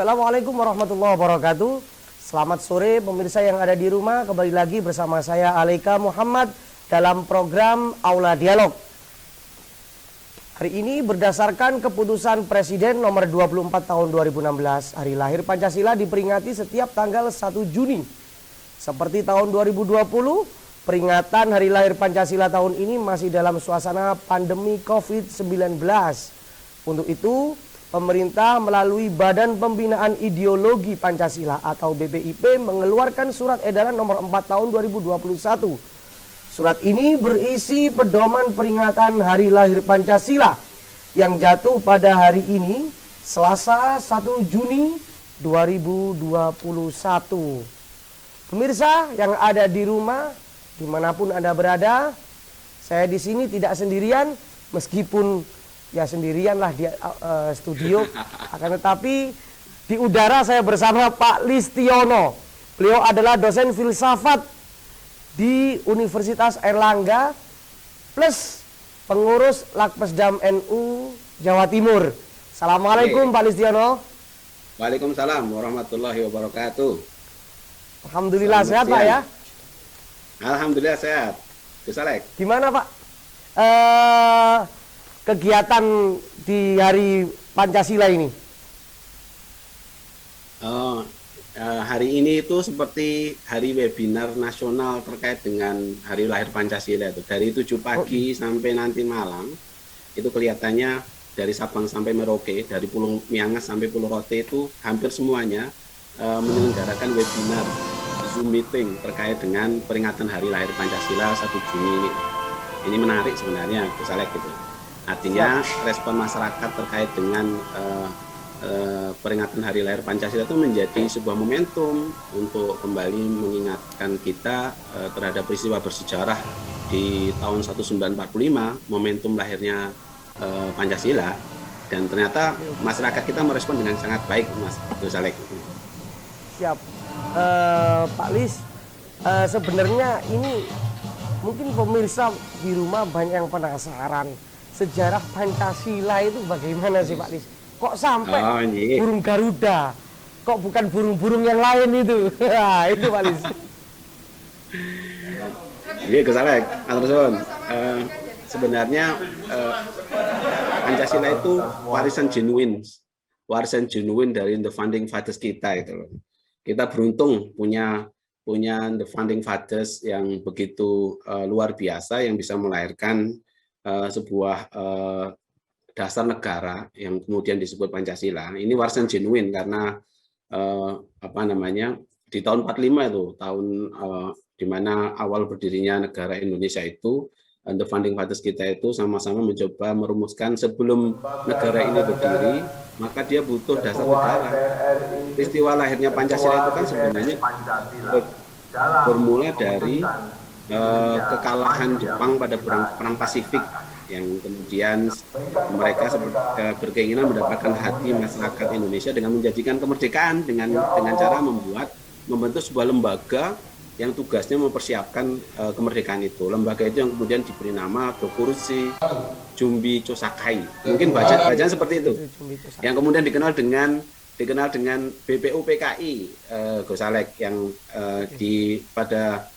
Assalamualaikum warahmatullahi wabarakatuh. Selamat sore pemirsa yang ada di rumah. Kembali lagi bersama saya Aleka Muhammad dalam program Aula Dialog. Hari ini berdasarkan keputusan Presiden nomor 24 tahun 2016, Hari Lahir Pancasila diperingati setiap tanggal 1 Juni. Seperti tahun 2020, peringatan Hari Lahir Pancasila tahun ini masih dalam suasana pandemi COVID-19. Untuk itu, pemerintah melalui Badan Pembinaan Ideologi Pancasila atau BPIP mengeluarkan surat edaran nomor 4 tahun 2021. Surat ini berisi pedoman peringatan Hari Lahir Pancasila yang jatuh pada hari ini, Selasa 1 Juni 2021. Pemirsa yang ada di rumah, dimanapun Anda berada, saya di sini tidak sendirian, meskipun ya sendirian lah di studio, akan tetapi di udara saya bersama Pak Listiono. Beliau adalah dosen filsafat di Universitas Airlangga plus pengurus Lakpesdam NU Jawa Timur. Assalamualaikum Pak Listiono. Waalaikumsalam warahmatullahi wabarakatuh. Alhamdulillah sehat Pak ya. Alhamdulillah sehat. Gus Alek. Gimana Pak kegiatan di Hari Pancasila ini? Hari ini itu seperti hari webinar nasional terkait dengan Hari Lahir Pancasila itu. Dari 7 pagi sampai nanti malam, itu kelihatannya dari Sabang sampai Merauke, dari Pulau Miangas sampai Pulau Rote itu hampir semuanya menyelenggarakan webinar Zoom meeting terkait dengan peringatan Hari Lahir Pancasila 1 Juni ini. Ini menarik sebenarnya, Gus Alek gitu. Artinya respon masyarakat terkait dengan peringatan Hari Lahir Pancasila itu menjadi sebuah momentum untuk kembali mengingatkan kita terhadap peristiwa bersejarah di tahun 1945, momentum lahirnya Pancasila, dan ternyata masyarakat kita merespon dengan sangat baik, Mas Gus Alek. Siap, Pak Lis. Sebenarnya ini mungkin pemirsa di rumah banyak yang penasaran. Sejarah Pancasila itu bagaimana sih Pak Lis? Kok sampai burung Garuda? Kok bukan burung-burung yang lain itu? Itu Pak Lis. Iya, Gus Alek, sebenarnya Pancasila itu warisan genuine dari the founding fathers kita itu. Kita beruntung punya the founding fathers yang begitu luar biasa, yang bisa melahirkan sebuah dasar negara yang kemudian disebut Pancasila. Ini warisan genuine karena di tahun 45 itu tahun di mana awal berdirinya negara Indonesia itu, the founding fathers kita itu sama-sama mencoba merumuskan sebelum negara ini berdiri, maka dia butuh dasar negara. Peristiwa lahirnya Pancasila itu kan sebenarnya bermula dari kekalahan Jepang pada perang Pasifik, yang kemudian mereka berkeinginan mendapatkan hati masyarakat Indonesia dengan menjadikan kemerdekaan dengan cara membentuk sebuah lembaga yang tugasnya mempersiapkan kemerdekaan itu. Lembaga itu yang kemudian diberi nama Dokurushi Jumbi Chosakai. Mungkin bacaan seperti itu. Yang kemudian dikenal dengan BPUPKI, Gus Alek, yang pada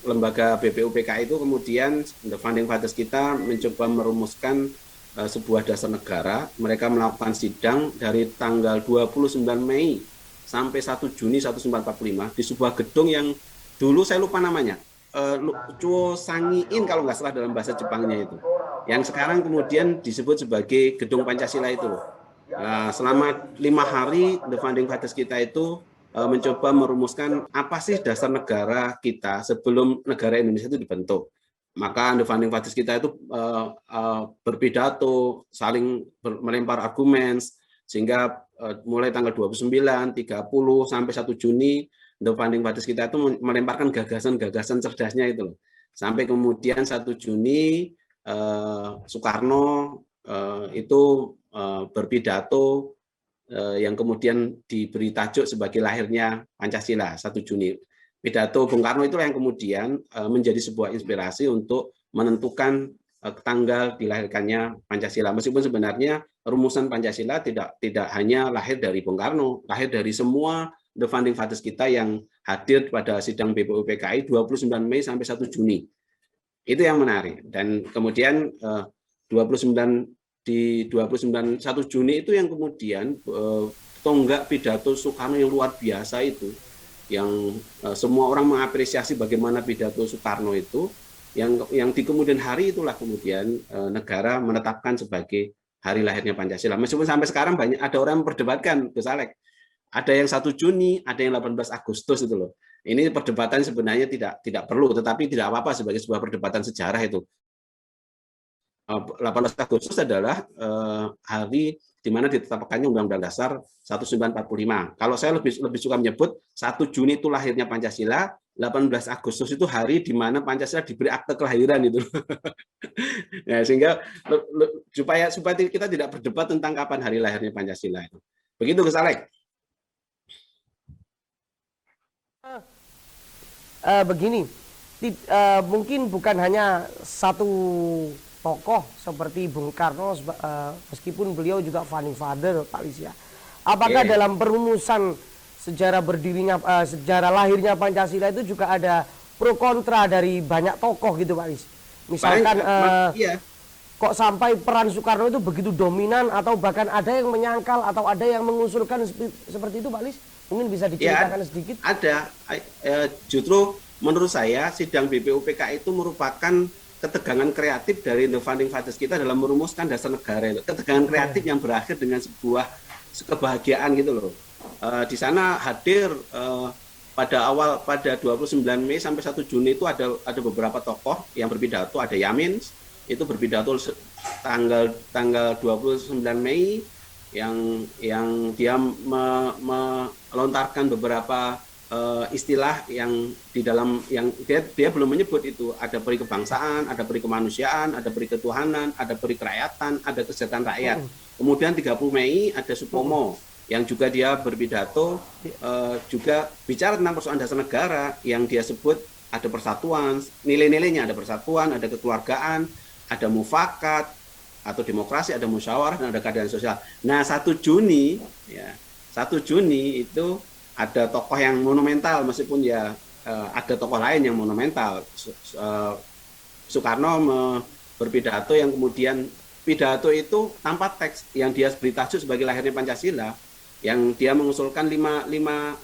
lembaga BPUPKI itu kemudian the founding fathers kita mencoba merumuskan sebuah dasar negara. Mereka melakukan sidang dari tanggal 29 Mei sampai 1 Juni 1945 di sebuah gedung yang dulu saya lupa namanya, Chuo Sangiin kalau nggak salah dalam bahasa Jepangnya itu, yang sekarang kemudian disebut sebagai Gedung Pancasila itu. Selama 5 hari the founding fathers kita itu mencoba merumuskan apa sih dasar negara kita sebelum negara Indonesia itu dibentuk. Maka the founding fathers kita itu berpidato, saling melempar argumen, sehingga mulai tanggal 29, 30 sampai 1 Juni the founding fathers kita itu melemparkan gagasan-gagasan cerdasnya itu. Sampai kemudian 1 Juni Soekarno itu berpidato yang kemudian diberi tajuk sebagai lahirnya Pancasila 1 Juni. Pidato Bung Karno itulah yang kemudian menjadi sebuah inspirasi untuk menentukan tanggal dilahirkannya Pancasila. Meskipun sebenarnya rumusan Pancasila tidak hanya lahir dari Bung Karno, lahir dari semua the founding fathers kita yang hadir pada sidang BPUPKI 29 Mei sampai 1 Juni. Itu yang menarik. Dan kemudian 29 di 29 1 Juni itu yang kemudian tonggak pidato Soekarno yang luar biasa itu, yang semua orang mengapresiasi bagaimana pidato Soekarno itu, yang di kemudian hari itulah kemudian negara menetapkan sebagai hari lahirnya Pancasila. Meskipun sampai sekarang ada orang yang memperdebatkan, Gus Alek. Ada yang 1 Juni, ada yang 18 Agustus itu loh. Ini perdebatan sebenarnya tidak perlu, tetapi tidak apa-apa sebagai sebuah perdebatan sejarah itu. 18 Agustus adalah hari di mana ditetapkannya Undang-Undang Dasar 1945. Kalau saya lebih suka menyebut 1 Juni itu lahirnya Pancasila, 18 Agustus itu hari di mana Pancasila diberi akte kelahiran itu. Ya, sehingga supaya kita tidak berdebat tentang kapan hari lahirnya Pancasila itu. Begitu Gus Alek. Begini, mungkin bukan hanya satu tokoh seperti Bung Karno, meskipun beliau juga founding father, Pak Lis ya. Apakah dalam perumusan sejarah berdirinya, sejarah lahirnya Pancasila itu juga ada pro kontra dari banyak tokoh gitu Pak Lis? Misalkan kok sampai peran Soekarno itu begitu dominan, atau bahkan ada yang menyangkal atau ada yang mengusulkan seperti itu Pak Lis? Mungkin bisa diceritakan sedikit? Ada. Justru menurut saya sidang BPUPKI itu merupakan ketegangan kreatif dari the founding fathers kita dalam merumuskan dasar negara itu. Ketegangan kreatif yang berakhir dengan sebuah kebahagiaan gitu loh. Di sana hadir pada 29 Mei sampai 1 Juni itu ada beberapa tokoh yang berpidato. Ada Yamin, itu berpidato tanggal 29 Mei yang dia melontarkan beberapa istilah yang di dalam yang dia belum menyebut itu. Ada peri kebangsaan, ada peri kemanusiaan, ada peri ketuhanan, ada peri kerakyatan, ada kesejahteraan rakyat. Kemudian 30 Mei ada Supomo yang juga dia berpidato juga bicara tentang persoalan dasar negara, yang dia sebut ada persatuan, nilai-nilainya ada persatuan, ada kekeluargaan, ada mufakat atau demokrasi, ada musyawarah, dan ada keadilan sosial. Nah, 1 Juni ya, 1 Juni itu ada tokoh yang monumental, meskipun ya ada tokoh lain yang monumental. Soekarno berpidato yang kemudian pidato itu tanpa teks, yang dia beri tajuk sebagai lahirnya Pancasila, yang dia mengusulkan lima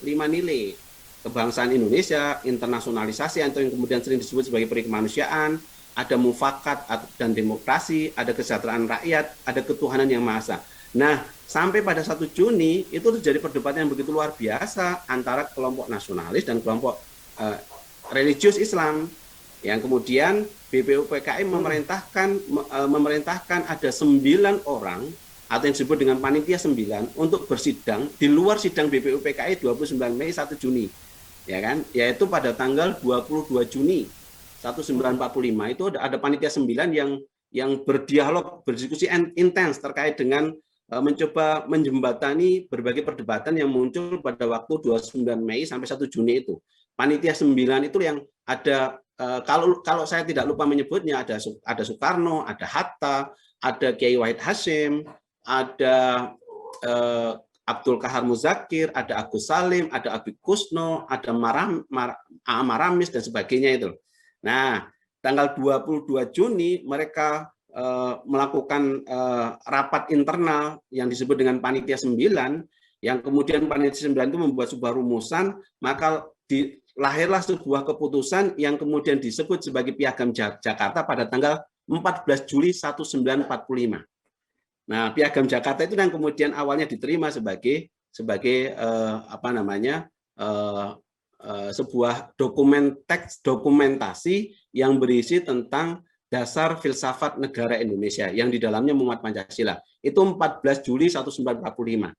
nilai: kebangsaan Indonesia, internasionalisasi atau yang kemudian sering disebut sebagai peri kemanusiaan, ada mufakat dan demokrasi, ada kesejahteraan rakyat, ada ketuhanan yang maha esa. Nah, sampai pada 1 Juni itu terjadi perdebatan yang begitu luar biasa antara kelompok nasionalis dan kelompok religius Islam, yang kemudian BPUPKI memerintahkan ada 9 orang atau yang disebut dengan panitia 9 untuk bersidang di luar sidang BPUPKI 29 Mei 1 Juni. Ya kan? Yaitu pada tanggal 22 Juni 1945 itu ada panitia 9 yang berdialog, berdiskusi intens terkait dengan mencoba menjembatani berbagai perdebatan yang muncul pada waktu 29 Mei sampai 1 Juni itu. Panitia 9 itu yang ada, kalau saya tidak lupa menyebutnya, ada Soekarno, ada Hatta, ada Kiai Wahid Hasyim, ada Abdul Kahar Muzakir, ada Agus Salim, ada Abi Kusno, ada Maramis dan sebagainya itu. Nah, tanggal 22 Juni mereka melakukan rapat internal yang disebut dengan Panitia 9, yang kemudian Panitia 9 itu membuat sebuah rumusan, maka lahirlah sebuah keputusan yang kemudian disebut sebagai Piagam Jakarta pada tanggal 14 Juli 1945. Nah, Piagam Jakarta itu yang kemudian awalnya diterima sebagai sebuah dokumentasi yang berisi tentang dasar filsafat negara Indonesia yang di dalamnya memuat Pancasila. Itu 14 Juli 1945.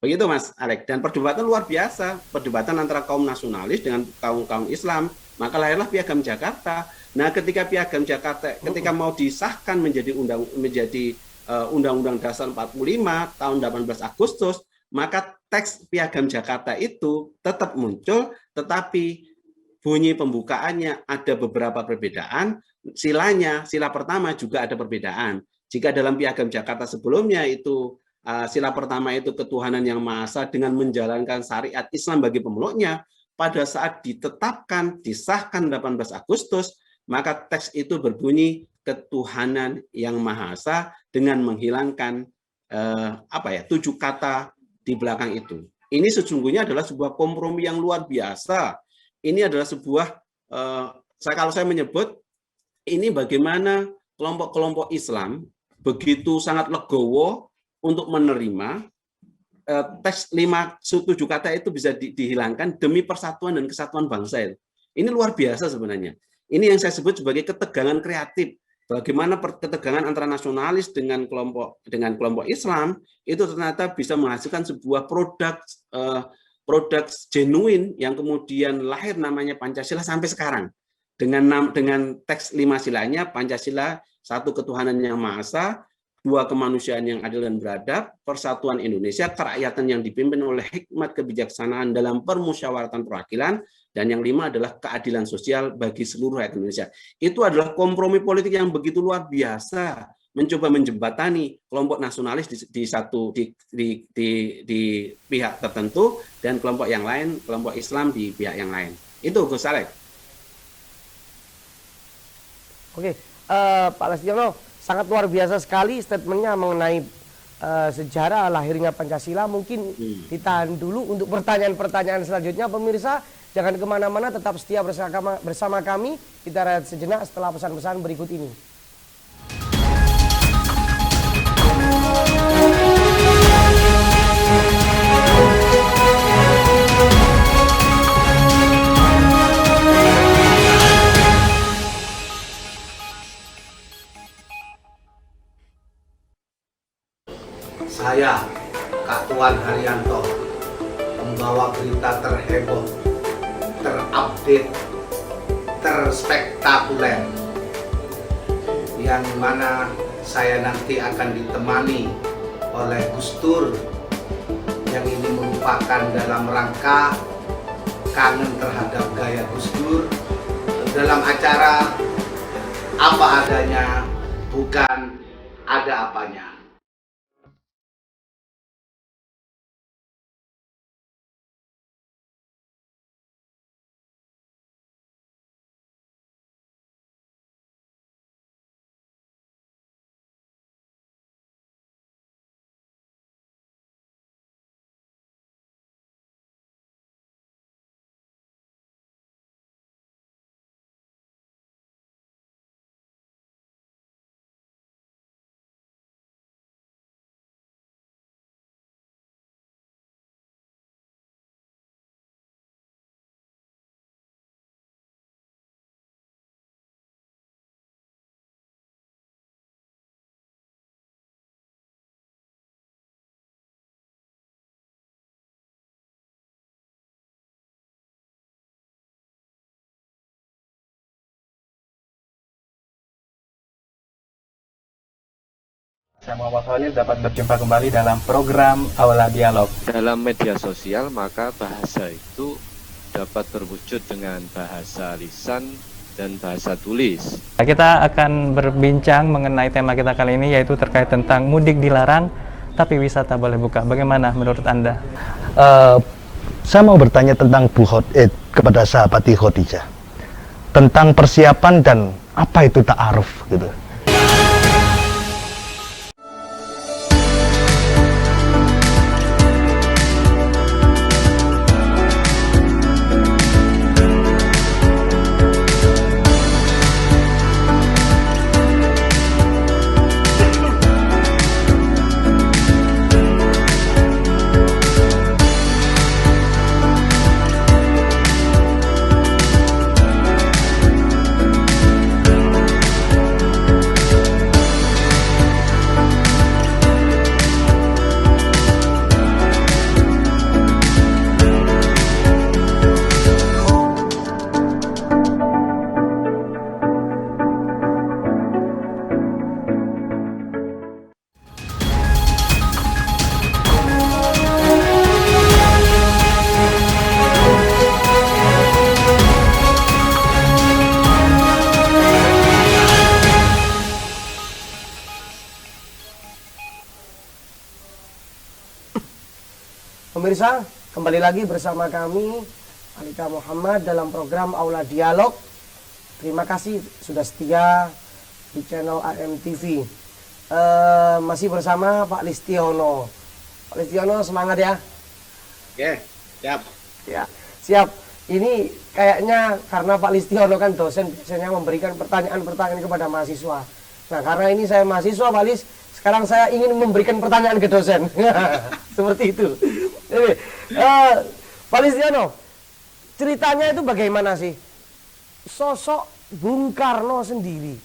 Begitu Mas Alek. Dan perdebatan luar biasa, perdebatan antara kaum nasionalis dengan kaum Islam, maka lahirlah Piagam Jakarta. Nah, ketika Piagam Jakarta ketika mau disahkan menjadi Undang-Undang Dasar 45 tahun 18 Agustus, maka teks Piagam Jakarta itu tetap muncul, tetapi bunyi pembukaannya ada beberapa perbedaan, sila pertama juga ada perbedaan. Jika dalam Piagam Jakarta sebelumnya itu sila pertama itu ketuhanan yang Maha Esa dengan menjalankan syariat Islam bagi pemeluknya, pada saat ditetapkan, disahkan 18 Agustus, maka teks itu berbunyi ketuhanan yang Maha Esa dengan menghilangkan 7 kata di belakang itu. Ini sesungguhnya adalah sebuah kompromi yang luar biasa. Ini adalah sebuah, kalau saya menyebut, ini bagaimana kelompok-kelompok Islam begitu sangat legowo untuk menerima teks 7 kata itu bisa dihilangkan demi persatuan dan kesatuan bangsa. Ini luar biasa sebenarnya. Ini yang saya sebut sebagai ketegangan kreatif. Bagaimana ketegangan antara nasionalis dengan kelompok Islam itu ternyata bisa menghasilkan sebuah produk genuine yang kemudian lahir namanya Pancasila sampai sekarang. Dengan teks 5 silanya, Pancasila, 1 ketuhanan yang Maha Esa, 2 kemanusiaan yang adil dan beradab, persatuan Indonesia, kerakyatan yang dipimpin oleh hikmat kebijaksanaan dalam permusyawaratan perwakilan, dan yang 5 adalah keadilan sosial bagi seluruh rakyat Indonesia. Itu adalah kompromi politik yang begitu luar biasa, mencoba menjembatani kelompok nasionalis di pihak tertentu dan kelompok yang lain, kelompok Islam di pihak yang lain. Itu Gus Alex. Oke, Pak Lestiono, sangat luar biasa sekali statementnya mengenai sejarah lahirnya Pancasila. Mungkin ditahan dulu untuk pertanyaan-pertanyaan selanjutnya. Pemirsa, jangan kemana-mana, tetap setia bersama kami. Kita rehat sejenak setelah pesan-pesan berikut ini. Saya, Kak Tuan Haryanto, membawa berita terheboh, terupdate, terspektakuler, yang mana saya nanti akan ditemani oleh Gus Dur, yang ini merupakan dalam rangka kangen terhadap gaya Gus Dur dalam acara Apa Adanya Bukan Ada Apanya. Saya Muhammad Khalil dapat berjumpa kembali dalam program Aula Dialog. Dalam media sosial, maka bahasa itu dapat berwujud dengan bahasa lisan dan bahasa tulis. Kita akan berbincang mengenai tema kita kali ini, yaitu terkait tentang mudik dilarang, tapi wisata boleh buka. Bagaimana menurut Anda? Saya mau bertanya tentang kepada sahabati Khadijah, tentang persiapan dan apa itu ta'aruf gitu. Pemirsa, kembali lagi bersama kami Alika Muhammad dalam program Aula Dialog. Terima kasih sudah setia di channel AMTV. Masih bersama Pak Listiono. Pak Listiono, semangat ya. Oke, siap. Ya, siap. Ini kayaknya karena Pak Listiono kan dosen, biasanya memberikan pertanyaan-pertanyaan kepada mahasiswa. Nah, karena ini saya mahasiswa, Pak Lis, sekarang saya ingin memberikan pertanyaan ke dosen. Seperti itu. Jadi, Pak Listiono, ceritanya itu bagaimana sih? Sosok Bung Karno sendiri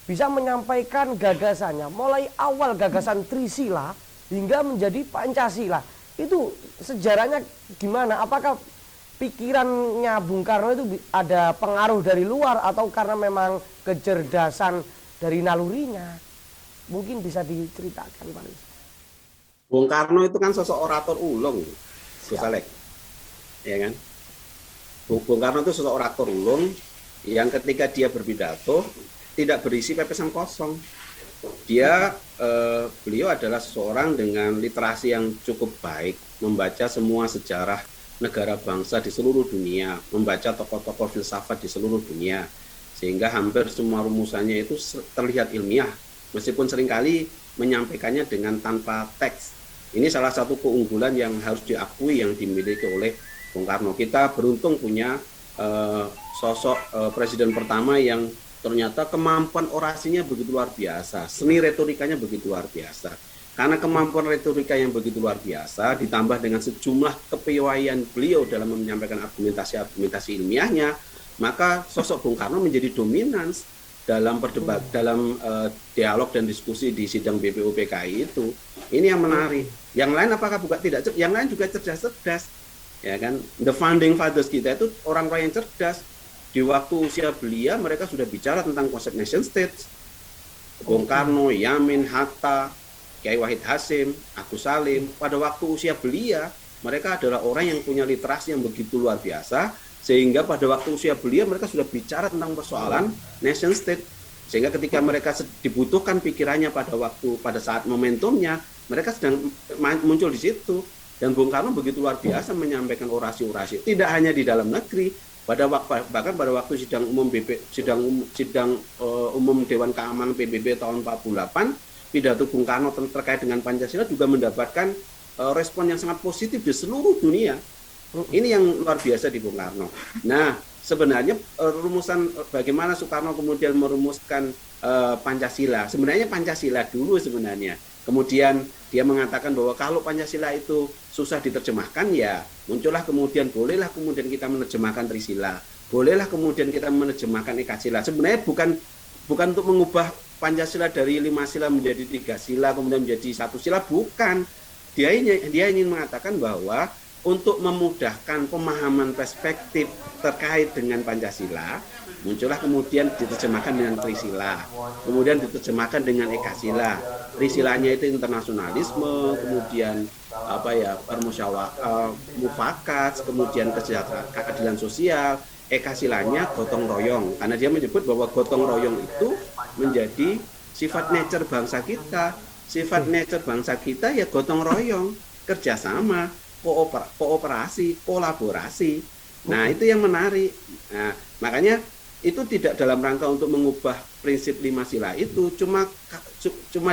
bisa menyampaikan gagasannya, mulai awal gagasan Trisila hingga menjadi Pancasila. Itu sejarahnya gimana? Apakah pikirannya Bung Karno itu ada pengaruh dari luar atau karena memang kecerdasan dari nalurinya? Mungkin bisa diceritakan, Pak Lis. Bung Karno itu kan sosok orator ulung, Gus Alek. Ya kan? Bung Karno itu sosok orator ulung yang ketika dia berpidato tidak berisi pepesan kosong. Beliau adalah seseorang dengan literasi yang cukup baik, membaca semua sejarah negara bangsa di seluruh dunia, membaca tokoh-tokoh filsafat di seluruh dunia, sehingga hampir semua rumusannya itu terlihat ilmiah, meskipun seringkali menyampaikannya dengan tanpa teks. Ini salah satu keunggulan yang harus diakui yang dimiliki oleh Bung Karno. Kita beruntung punya sosok presiden pertama yang ternyata kemampuan orasinya begitu luar biasa, seni retorikanya begitu luar biasa. Karena kemampuan retorika yang begitu luar biasa, ditambah dengan sejumlah kepiawaian beliau dalam menyampaikan argumentasi ilmiahnya, maka sosok Bung Karno menjadi dominan dalam dalam dialog dan diskusi di sidang BPUPKI itu. Ini yang menarik. Yang lain apakah bukan tidak? Yang lain juga cerdas-cerdas, ya kan? The founding fathers kita itu orang-orang yang cerdas. Di waktu usia belia mereka sudah bicara tentang konsep nation state. Bung Karno, Yamin, Hatta, Kiai Wahid Hasyim, Agus Salim, pada waktu usia belia, mereka adalah orang yang punya literasi yang begitu luar biasa, sehingga pada waktu usia belia mereka sudah bicara tentang persoalan nation state. Sehingga ketika mereka dibutuhkan pikirannya pada saat momentumnya, mereka sedang muncul di situ. Dan Bung Karno begitu luar biasa menyampaikan orasi-orasi, tidak hanya di dalam negeri, bahkan pada waktu sidang umum Dewan Keamanan PBB tahun 48, pidato Bung Karno terkait dengan Pancasila juga mendapatkan respon yang sangat positif di seluruh dunia. Ini yang luar biasa di Bung Karno. Nah, sebenarnya rumusan bagaimana Soekarno kemudian merumuskan Pancasila. Sebenarnya Pancasila dulu sebenarnya. Kemudian dia mengatakan bahwa kalau Pancasila itu susah diterjemahkan, ya muncullah kemudian bolehlah kemudian kita menerjemahkan Trisila. Bolehlah kemudian kita menerjemahkan Ekasila. Sebenarnya bukan untuk mengubah Pancasila dari 5 sila menjadi 3 sila, kemudian menjadi 1 sila, bukan. Dia ingin mengatakan bahwa untuk memudahkan pemahaman perspektif terkait dengan Pancasila, muncullah kemudian diterjemahkan dengan Trisila, kemudian diterjemahkan dengan Ekasila. Trisilanya itu internasionalisme, kemudian mufakat, kemudian kesejahteraan, keadilan sosial. Ekasilanya gotong royong, karena dia menyebut bahwa gotong royong itu menjadi sifat nature bangsa kita. Sifat nature bangsa kita ya gotong royong, kerjasama, kooperasi, kolaborasi. Nah, itu yang menarik. Nah, makanya itu tidak dalam rangka untuk mengubah prinsip 5 sila itu, cuma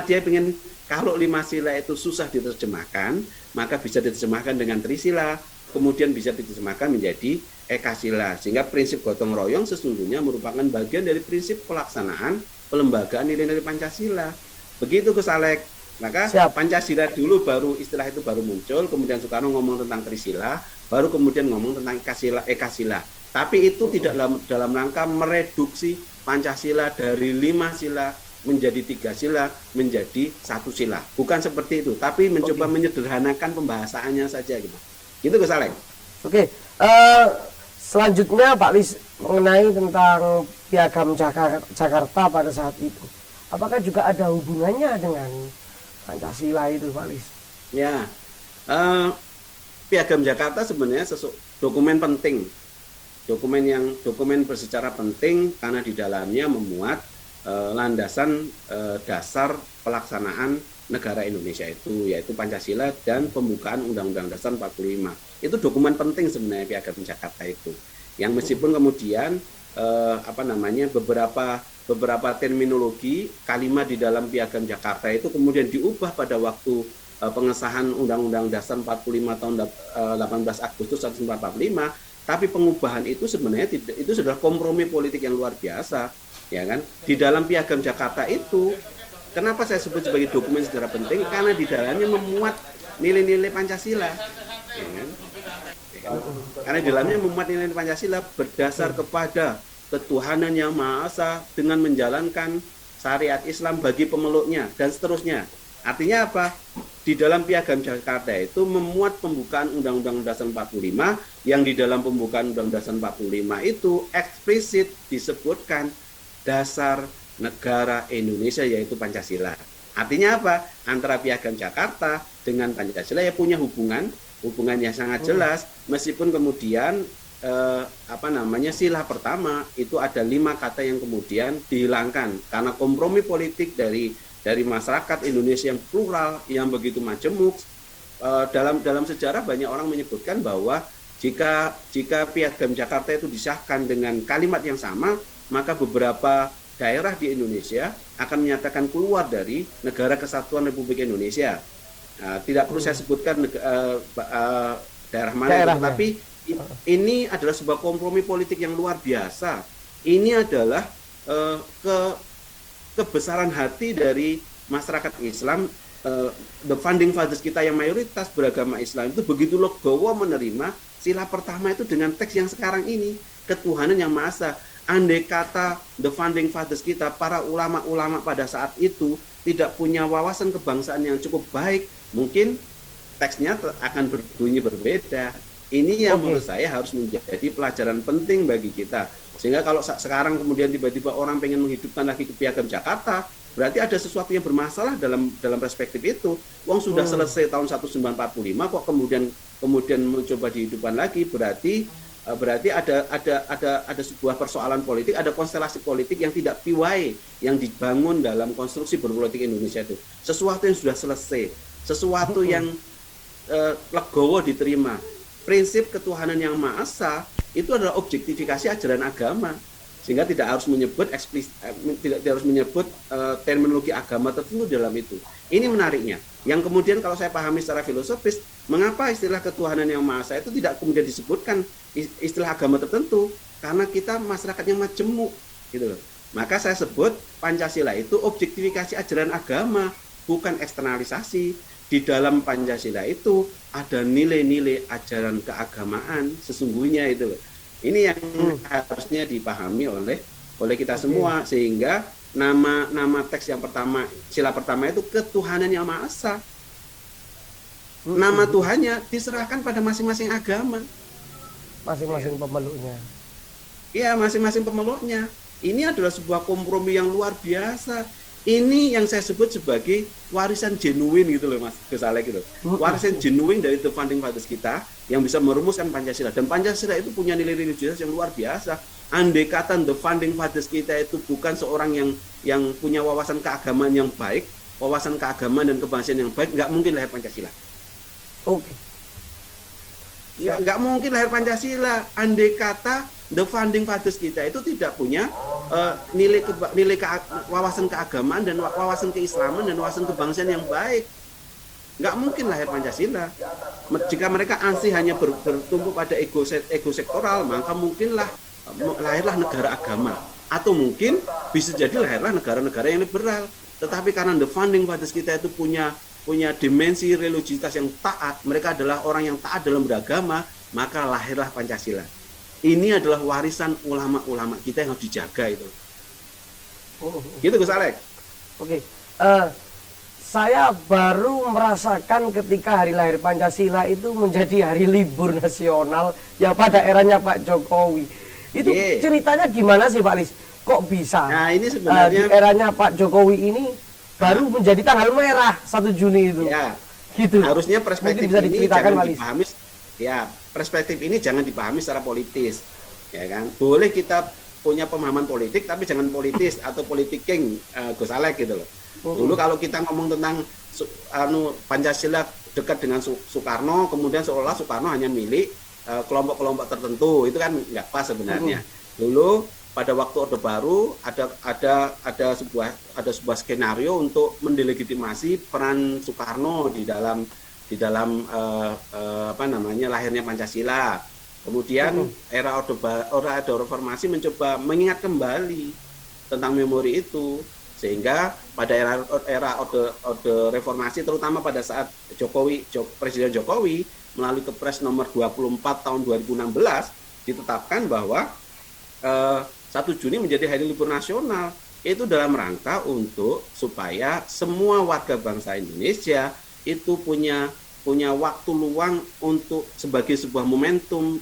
dia ingin kalau 5 sila itu susah diterjemahkan, maka bisa diterjemahkan dengan Trisila, kemudian bisa diterjemahkan menjadi Ekasila, sehingga prinsip gotong royong sesungguhnya merupakan bagian dari prinsip pelaksanaan pelembagaan nilai-nilai Pancasila. Begitu Gus Alek. Maka Pancasila dulu istilah itu baru muncul, kemudian Soekarno ngomong tentang Trisila, baru kemudian ngomong tentang Ekasila. Tapi itu tidak dalam rangka mereduksi Pancasila dari 5 sila menjadi 3 sila, menjadi 1 sila. Bukan seperti itu, tapi mencoba menyederhanakan pembahasannya saja gitu. Gitu Gus Alek. Oke. Selanjutnya Pak Lis mengenai tentang Piagam Jakarta pada saat itu. Apakah juga ada hubungannya dengan Pancasila itu, Pak Lis? Ya, Piagam Jakarta sebenarnya dokumen penting, dokumen bersejarah penting karena di dalamnya memuat landasan dasar pelaksanaan negara Indonesia itu, yaitu Pancasila dan pembukaan Undang-Undang Dasar 45. Itu dokumen penting sebenarnya Piagam Jakarta itu. Yang meskipun kemudian beberapa terminologi kalimat di dalam Piagam Jakarta itu kemudian diubah pada waktu pengesahan Undang-Undang Dasar 45 tahun 18 Agustus 1945, tapi pengubahan itu sebenarnya itu sudah kompromi politik yang luar biasa, ya kan? Di dalam Piagam Jakarta itu, kenapa saya sebut sebagai dokumen sejarah penting? Karena di dalamnya memuat nilai-nilai Pancasila, ya kan? Karena di dalamnya memuat nilai Pancasila berdasar kepada ketuhanan yang Maha Esa dengan menjalankan syariat Islam bagi pemeluknya dan seterusnya. Artinya apa? Di dalam Piagam Jakarta itu memuat pembukaan Undang-Undang Dasar 45, yang di dalam pembukaan Undang-Undang Dasar 45 itu eksplisit disebutkan dasar negara Indonesia yaitu Pancasila. Artinya apa? Antara Piagam Jakarta dengan Pancasila ya punya hubungan yang sangat jelas, meskipun kemudian sila pertama itu ada 5 kata yang kemudian dihilangkan karena kompromi politik dari masyarakat Indonesia yang plural, yang begitu majemuk. Dalam sejarah banyak orang menyebutkan bahwa jika Piagam Jakarta itu disahkan dengan kalimat yang sama, maka beberapa daerah di Indonesia akan menyatakan keluar dari Negara Kesatuan Republik Indonesia. Tidak perlu saya sebutkan daerah mana, tapi ini adalah sebuah kompromi politik yang luar biasa. Ini adalah kebesaran hati dari masyarakat Islam, the founding fathers kita yang mayoritas beragama Islam itu begitu legowo menerima sila pertama itu dengan teks yang sekarang ini, ketuhanan yang Maha Esa. Andai kata the founding fathers kita, para ulama-ulama pada saat itu tidak punya wawasan kebangsaan yang cukup baik, mungkin teksnya akan berbunyi berbeda. Ini yang menurut saya harus menjadi pelajaran penting bagi kita. Sehingga kalau sekarang kemudian tiba-tiba orang pengen menghidupkan lagi ke Piagam Jakarta, berarti ada sesuatu yang bermasalah dalam perspektif itu. Wong sudah selesai tahun 1945 kok kemudian mencoba dihidupkan lagi, berarti ada sebuah persoalan politik, ada konstelasi politik yang tidak piawai yang dibangun dalam konstruksi berpolitik Indonesia itu. Sesuatu yang sudah selesai, sesuatu yang legowo diterima. Prinsip ketuhanan yang Maha Esa itu adalah objektifikasi ajaran agama, sehingga tidak harus menyebut terminologi agama tertentu dalam itu. Ini menariknya. Yang kemudian kalau saya pahami secara filosofis, mengapa istilah ketuhanan yang Maha Esa itu tidak kemudian disebutkan istilah agama tertentu? Karena kita masyarakatnya majemuk, gitu loh. Maka saya sebut Pancasila itu objektifikasi ajaran agama, bukan eksternalisasi. Di dalam Pancasila itu ada nilai-nilai ajaran keagamaan sesungguhnya itu. Ini yang harusnya dipahami oleh kita semua, sehingga nama teks yang pertama, sila pertama itu ketuhanan yang Maha Esa. Nama Tuhannya diserahkan pada masing-masing agama. Masing-masing pemeluknya. Iya, masing-masing pemeluknya. Ini adalah sebuah kompromi yang luar biasa. Ini yang saya sebut sebagai warisan genuine gitu loh Mas Gus Alek gitu. Warisan genuine dari the founding fathers kita yang bisa merumuskan Pancasila. Dan Pancasila itu punya nilai religius yang luar biasa. Andai kata the founding fathers kita itu bukan seorang yang punya wawasan keagamaan yang baik, wawasan keagamaan dan kebangsaan yang baik, nggak mungkin lahir Pancasila. Oke. Ya, nggak mungkin lahir Pancasila. Andai kata the founding fathers kita itu tidak punya wawasan keagamaan dan wawasan keislaman dan wawasan kebangsaan yang baik, nggak mungkin lahir Pancasila. Jika mereka ansih hanya bertumpu pada ego sektoral, maka mungkinlah lahirlah negara agama, atau mungkin bisa jadi lahirlah negara-negara yang liberal. Tetapi karena the founding fathers kita itu punya dimensi religiositas yang taat, mereka adalah orang yang taat dalam beragama, maka lahirlah Pancasila. Ini adalah warisan ulama-ulama kita yang harus dijaga itu. Gitu Gus Alek. Oke. Saya baru merasakan ketika hari lahir Pancasila itu menjadi hari libur nasional ya pada eranya Pak Jokowi. Itu ceritanya gimana sih Pak Lis? Kok bisa? Nah, ini sebenarnya di eranya Pak Jokowi ini baru menjadi tanggal merah 1 Juni itu. Ya. Gitu. Harusnya perspektif bisa ini diceritakan jangan dipahami. Ya, perspektif ini jangan dipahami secara politis, ya kan? Boleh kita punya pemahaman politik, tapi jangan politis atau politiking, Gus Alek gitu loh. Dulu kalau kita ngomong tentang Pancasila dekat dengan Soekarno, kemudian seolah Soekarno hanya milik kelompok-kelompok tertentu. Itu kan nggak pas sebenarnya. Dulu pada waktu Orde Baru ada sebuah skenario untuk mendelegitimasi peran Soekarno di dalam lahirnya Pancasila. Kemudian era reformasi mencoba mengingat kembali tentang memori itu, sehingga pada era orde reformasi, terutama pada saat Presiden Jokowi melalui Kepres nomor 24 tahun 2016 ditetapkan bahwa 1 Juni menjadi hari libur nasional. Itu dalam rangka supaya semua warga bangsa Indonesia itu punya waktu luang untuk sebagai sebuah momentum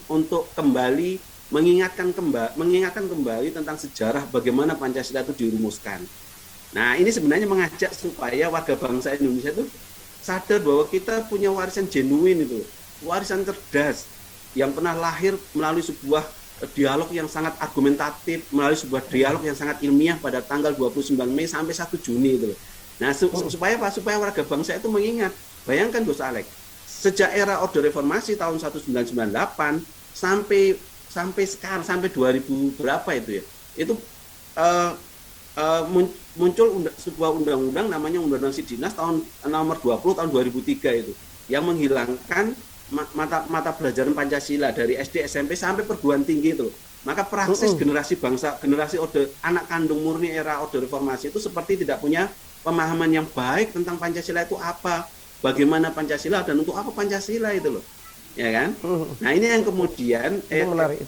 untuk kembali mengingatkan kembali tentang sejarah bagaimana Pancasila itu dirumuskan. Nah, ini sebenarnya mengajak supaya warga bangsa Indonesia itu sadar bahwa kita punya warisan genuin itu, warisan cerdas yang pernah lahir melalui sebuah dialog yang sangat argumentatif, melalui sebuah dialog yang sangat ilmiah pada tanggal 29 Mei sampai 1 Juni itu. Nah, supaya warga bangsa itu mengingat. Bayangkan Gus Alex, sejak era Orde Reformasi tahun 1998 sampai sekarang, sampai 2000 berapa itu ya, itu muncul sebuah undang-undang namanya Undang-Undang Siddinas tahun nomor 20 tahun 2003 itu, yang menghilangkan mata pelajaran Pancasila dari SD, SMP sampai perguruan tinggi itu. Maka praksis generasi anak kandung murni era Orde Reformasi itu seperti tidak punya pemahaman yang baik tentang Pancasila itu apa, bagaimana Pancasila dan untuk apa Pancasila itu loh, ya kan? Nah, ini yang kemudian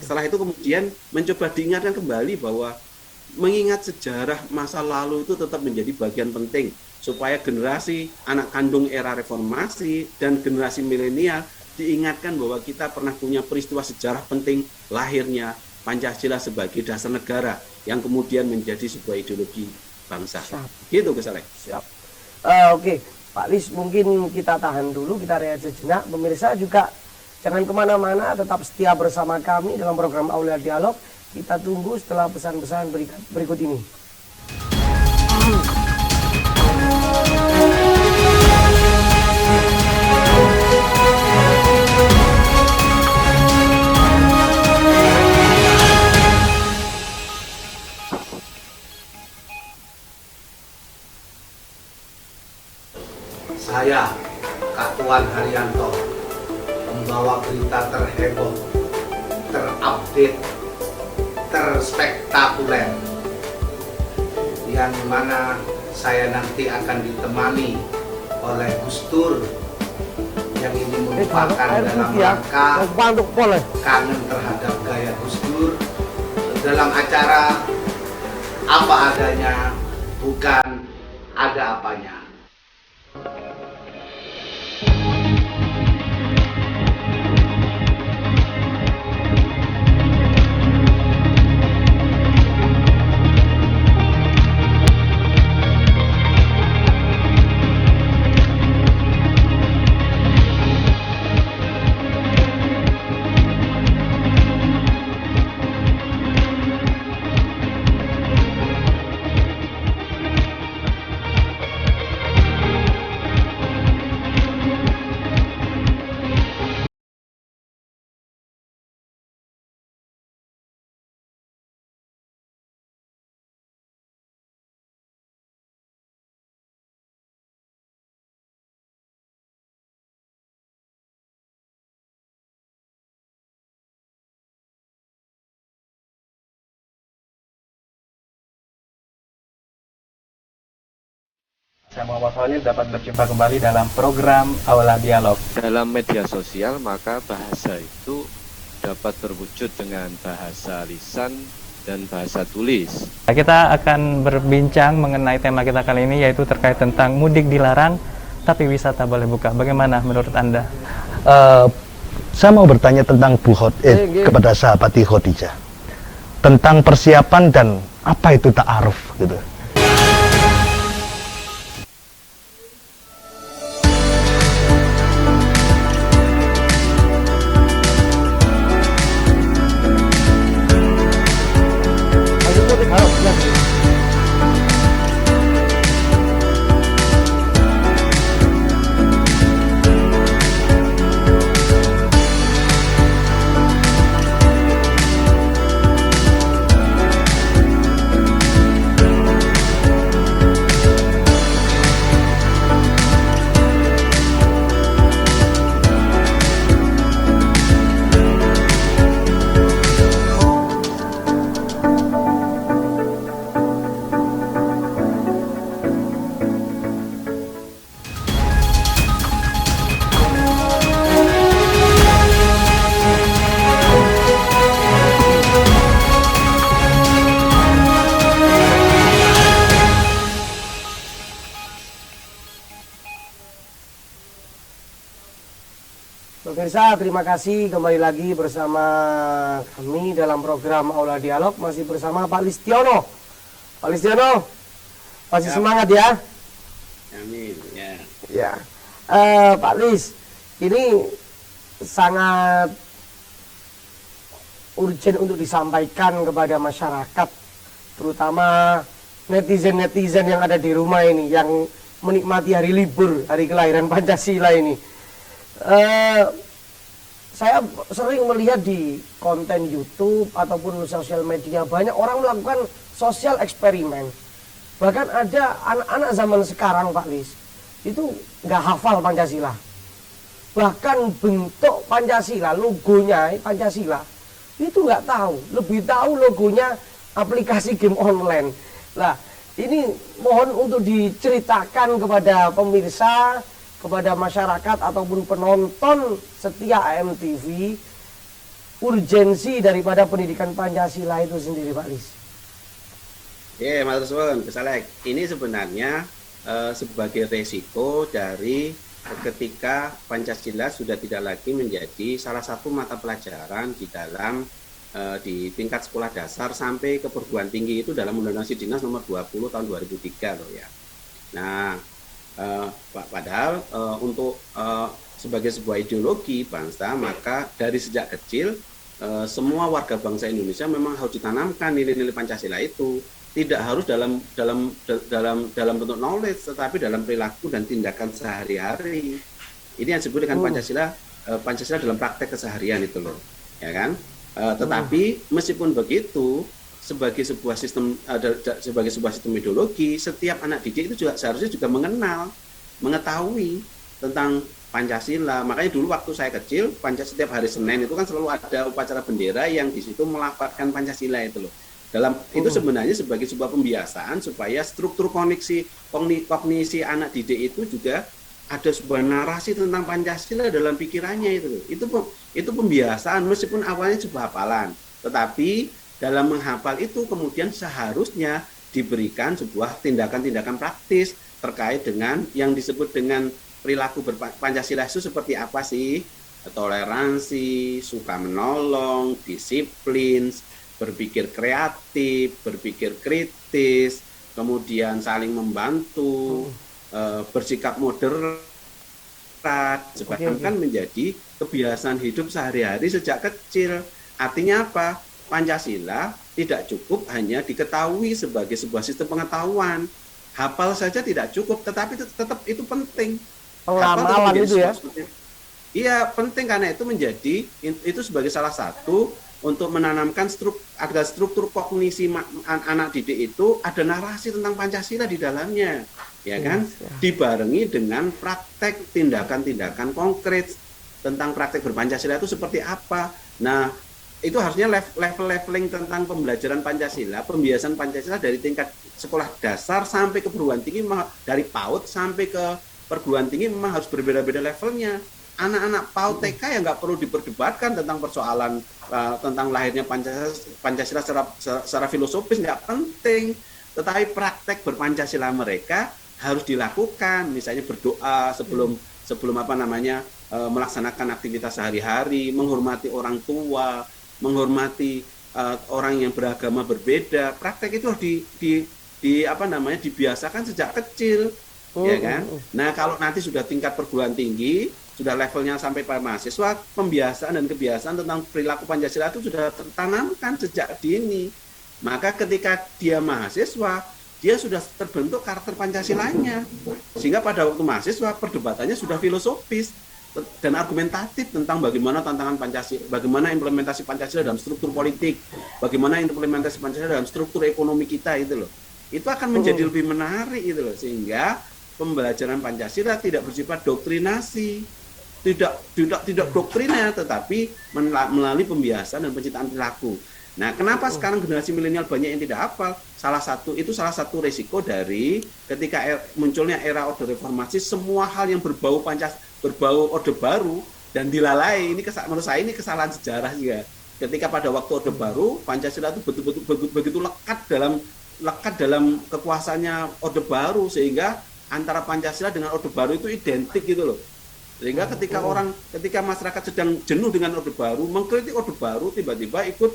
setelah itu kemudian mencoba diingatkan kembali bahwa mengingat sejarah masa lalu itu tetap menjadi bagian penting supaya generasi anak kandung era reformasi dan generasi milenial diingatkan bahwa kita pernah punya peristiwa sejarah penting lahirnya Pancasila sebagai dasar negara yang kemudian menjadi sebuah ideologi bangsa. Gitu Gus Alex. Siap. Oke, Pak Lis, mungkin kita tahan dulu, kita rehat sejenak. Pemirsa juga jangan kemana-mana, tetap setia bersama kami dalam program Aulia Dialog. Kita tunggu setelah pesan-pesan berikut ini. Saya, Kak Tuan Haryanto, membawa berita terheboh, terupdate, terspektakuler, yang mana saya nanti akan ditemani oleh Gus Dur, yang ini merupakan dalam rangka kangen terhadap gaya Gus Dur dalam acara Apa Adanya Bukan Ada Apanya. Saya Muhammad Khalil dapat berjumpa kembali dalam program Aulia Dialog. Dalam media sosial, maka bahasa itu dapat terwujud dengan bahasa lisan dan bahasa tulis. Kita akan berbincang mengenai tema kita kali ini, yaitu terkait tentang mudik dilarang, tapi wisata boleh buka. Bagaimana menurut Anda? Saya mau bertanya tentang Bu kepada sahabati Khadijah, tentang persiapan dan apa itu ta'aruf gitu. Pemirsa, terima kasih kembali lagi bersama kami dalam program Aula Dialog, masih bersama Pak Listiono. Pak Listiono, masih semangat ya? Amin. Ya. Ya. Pak Lis, ini sangat urgent untuk disampaikan kepada masyarakat, terutama netizen-netizen yang ada di rumah ini, yang menikmati hari libur, hari kelahiran Pancasila ini. Saya sering melihat di konten YouTube ataupun sosial media, banyak orang melakukan sosial eksperimen. Bahkan ada anak-anak zaman sekarang, Pak Lis, itu nggak hafal Pancasila. Bahkan bentuk Pancasila, logonya Pancasila, itu nggak tahu. Lebih tahu logonya aplikasi game online. Nah, ini mohon untuk diceritakan kepada pemirsa, kepada masyarakat ataupun penonton setia AMTV, urgensi daripada pendidikan Pancasila itu sendiri, Pak Lis. Ya, Mas Ruswan, Kesalek. Ini sebenarnya sebagai resiko dari ketika Pancasila sudah tidak lagi menjadi salah satu mata pelajaran di dalam di tingkat sekolah dasar sampai ke perguruan tinggi, itu dalam Undang-Undang Sidiknas nomor 20 tahun 2003 loh ya. Nah, padahal untuk sebagai sebuah ideologi bangsa, maka dari sejak kecil semua warga bangsa Indonesia memang harus ditanamkan nilai-nilai Pancasila itu, tidak harus dalam bentuk knowledge, tetapi dalam perilaku dan tindakan sehari-hari. Ini yang disebut dengan Pancasila dalam praktek keseharian itu loh, ya kan? Tetapi meskipun begitu, sebagai sebuah sistem ideologi, setiap anak didik itu juga seharusnya juga mengetahui tentang Pancasila. Makanya dulu waktu saya kecil, setiap hari Senin itu kan selalu ada upacara bendera yang di situ melafalkan Pancasila itu loh. Itu sebenarnya sebagai sebuah pembiasaan supaya struktur kognisi anak didik itu juga ada sebuah narasi tentang Pancasila dalam pikirannya itu loh. Itu pembiasaan meskipun awalnya sebuah hafalan, tetapi dalam menghafal itu kemudian seharusnya diberikan sebuah tindakan-tindakan praktis terkait dengan yang disebut dengan perilaku Pancasila itu seperti apa sih? Toleransi, suka menolong, disiplin, berpikir kreatif, berpikir kritis, kemudian saling membantu, bersikap moderat, kan menjadi kebiasaan hidup sehari-hari sejak kecil. Artinya apa? Pancasila tidak cukup hanya diketahui sebagai sebuah sistem pengetahuan. Hafal saja tidak cukup, tetapi tetap itu penting. Pengamalan itu ya? Iya, penting karena itu sebagai salah satu untuk menanamkan struktur kognisi anak didik itu, ada narasi tentang Pancasila di dalamnya, ya kan? Dibarengi dengan praktek tindakan-tindakan konkret tentang praktek berpancasila itu seperti apa. Nah, itu harusnya leveling tentang pembelajaran Pancasila, pembiasan Pancasila dari tingkat sekolah dasar sampai ke perguruan tinggi, dari PAUD sampai ke perguruan tinggi memang harus berbeda-beda levelnya. Anak-anak PAUD TK yang nggak perlu diperdebatkan tentang persoalan tentang lahirnya Pancasila secara filosofis, nggak penting. Tetapi praktek berpancasila mereka harus dilakukan, misalnya berdoa sebelum melaksanakan aktivitas sehari-hari, menghormati orang tua, menghormati orang yang beragama berbeda. Praktek itu harus dibiasakan sejak kecil, ya kan? Nah, kalau nanti sudah tingkat perguruan tinggi, sudah levelnya sampai pada mahasiswa, pembiasaan dan kebiasaan tentang perilaku Pancasila itu sudah tertanamkan sejak dini. Maka ketika dia mahasiswa, dia sudah terbentuk karakter Pancasilanya. Sehingga pada waktu mahasiswa, perdebatannya sudah filosofis dan argumentatif tentang bagaimana tantangan Pancasila, bagaimana implementasi Pancasila dalam struktur politik, bagaimana implementasi Pancasila dalam struktur ekonomi kita itu loh. Itu akan menjadi lebih menarik itu loh, sehingga pembelajaran Pancasila tidak bersifat doktrinasi, tidak doktrinnya, tetapi melalui pembiasaan dan penciptaan perilaku. Nah, kenapa sekarang generasi milenial banyak yang tidak hafal? Salah satu resiko dari ketika munculnya era Orde Reformasi, semua hal yang berbau Orde Baru dan dilalai. Ini menurut saya ini kesalahan sejarah juga. Ketika pada waktu Orde Baru, Pancasila itu begitu lekat dalam kekuasaannya Orde Baru, sehingga antara Pancasila dengan Orde Baru itu identik gitu loh. Sehingga ketika masyarakat sedang jenuh dengan Orde Baru, mengkritik Orde Baru, tiba-tiba ikut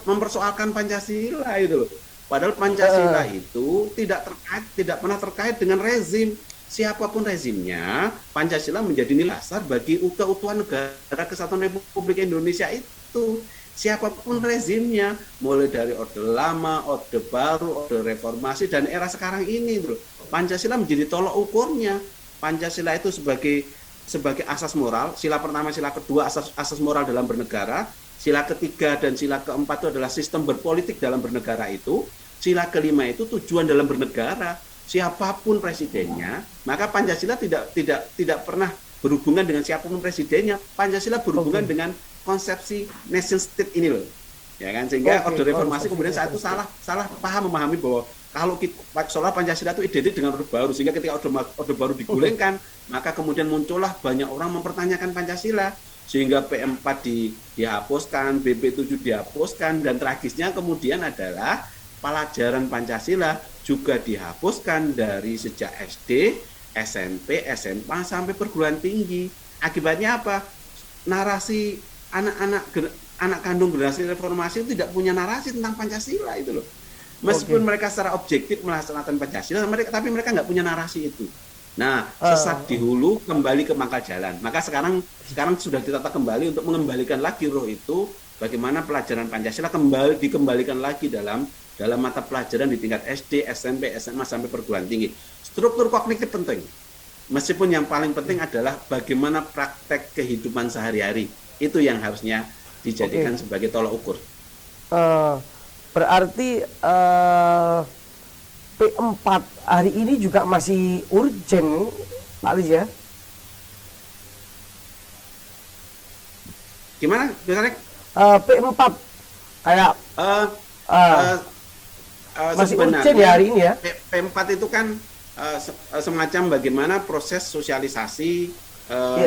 mempersoalkan Pancasila itu loh. Padahal Pancasila itu tidak pernah terkait dengan rezim. Siapapun rezimnya, Pancasila menjadi nilai dasar bagi keutuhan negara kesatuan Republik Indonesia itu. Siapapun rezimnya, mulai dari Orde Lama, Orde Baru, Orde Reformasi, dan era sekarang ini itu loh. Pancasila menjadi tolak ukurnya. Pancasila itu sebagai asas moral, sila pertama, sila kedua asas moral dalam bernegara, sila ketiga dan sila keempat itu adalah sistem berpolitik dalam bernegara itu, sila kelima itu tujuan dalam bernegara. Siapapun presidennya, maka Pancasila tidak pernah berhubungan dengan siapapun presidennya. Pancasila berhubungan dengan konsepsi nation state ini loh. Ya kan, sehingga Orde Reformasi kemudian saat itu salah paham memahami bahwa kalau soal Pancasila itu identik dengan Orde Baru, sehingga ketika Orde Baru digulingkan, maka kemudian muncullah banyak orang mempertanyakan Pancasila, sehingga P4 dihapuskan, BP7 dihapuskan, dan tragisnya kemudian adalah pelajaran Pancasila juga dihapuskan dari sejak SD, SMP, SMA sampai perguruan tinggi. Akibatnya apa? Narasi anak kandung generasi reformasi itu tidak punya narasi tentang Pancasila itu loh. Meskipun mereka secara objektif melaksanakan Pancasila, tapi mereka nggak punya narasi itu. Nah, sesat di hulu kembali ke pangkal jalan. Maka sekarang sudah ditata kembali untuk mengembalikan lagi roh itu, bagaimana pelajaran Pancasila dikembalikan lagi dalam mata pelajaran di tingkat SD, SMP, SMA sampai perguruan tinggi. Struktur kognitif penting. Meskipun yang paling penting adalah bagaimana praktek kehidupan sehari-hari. Itu yang harusnya dijadikan sebagai tolak ukur. Berarti P4 hari ini juga masih urgent, Pak Alis ya? Gimana? P4 kayak masih urgent ya hari ini ya? P4 itu kan semacam bagaimana proses sosialisasi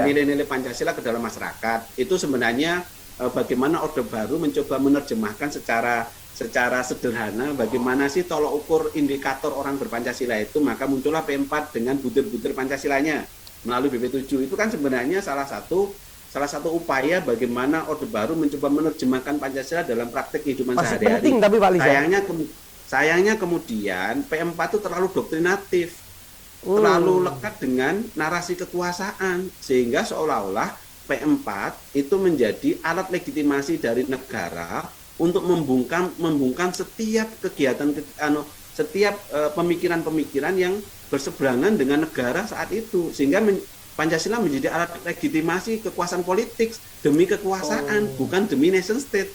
nilai-nilai Pancasila ke dalam masyarakat. Itu sebenarnya bagaimana Orde Baru mencoba menerjemahkan secara sederhana bagaimana sih tolak ukur indikator orang berpancasila itu, maka muncullah P4 dengan butir-butir Pancasilanya melalui BP7. Itu kan sebenarnya salah satu upaya bagaimana Orde Baru mencoba menerjemahkan Pancasila dalam praktek kehidupan sehari-hari. Penting tapi Pak Lisa. Sayangnya kemudian P4 itu terlalu doktrinatif, terlalu lekat dengan narasi kekuasaan, sehingga seolah-olah P4 itu menjadi alat legitimasi dari negara untuk membungkam setiap kegiatan, setiap pemikiran-pemikiran yang berseberangan dengan negara saat itu, sehingga Pancasila menjadi alat legitimasi kekuasaan politik demi kekuasaan, bukan demi nation state.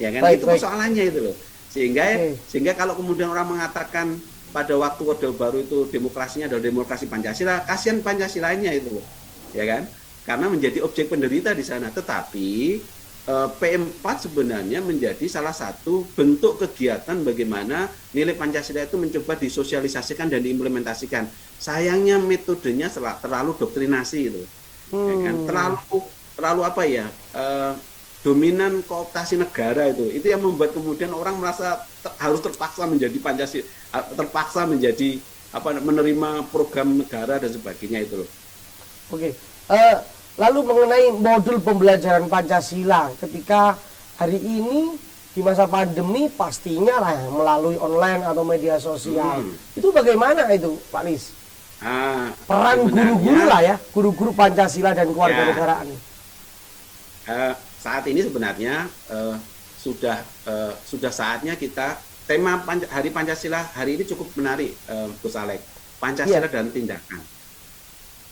Ya kan, itu persoalannya itu loh. Sehingga kalau kemudian orang mengatakan pada waktu Orde Baru itu demokrasinya adalah demokrasi Pancasila, kasihan Pancasilanya itu loh. Ya kan? Karena menjadi objek penderita di sana. Tetapi P4 sebenarnya menjadi salah satu bentuk kegiatan bagaimana nilai Pancasila itu mencoba disosialisasikan dan diimplementasikan. Sayangnya metodenya terlalu doktrinasi itu, ya kan? Terlalu apa ya? Dominan kooptasi negara itu yang membuat kemudian orang merasa harus terpaksa menjadi Pancasila, terpaksa menjadi menerima program negara dan sebagainya itu loh. Lalu mengenai modul pembelajaran Pancasila ketika hari ini di masa pandemi pastinya lah melalui online atau media sosial. Itu bagaimana itu Pak Lis? Peran guru-guru lah ya, guru-guru Pancasila dan kewarganegaraan. Saat ini sebenarnya sudah saatnya kita tema Hari Pancasila hari ini cukup menarik, Gus Alek. Pancasila dan tindakan.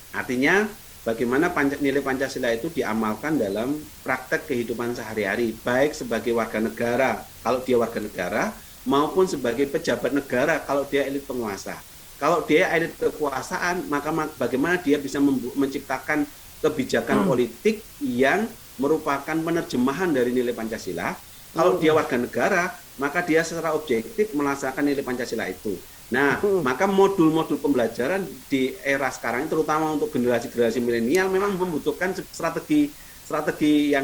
Artinya bagaimana nilai Pancasila itu diamalkan dalam praktek kehidupan sehari-hari, baik sebagai warga negara kalau dia warga negara, maupun sebagai pejabat negara kalau dia elit penguasa. Kalau dia elit kekuasaan, maka bagaimana dia bisa menciptakan kebijakan politik yang merupakan penerjemahan dari nilai Pancasila. Kalau dia warga negara, maka dia secara objektif melaksanakan nilai Pancasila itu. Nah, maka modul-modul pembelajaran di era sekarang, terutama untuk generasi-generasi milenial, memang membutuhkan strategi strategi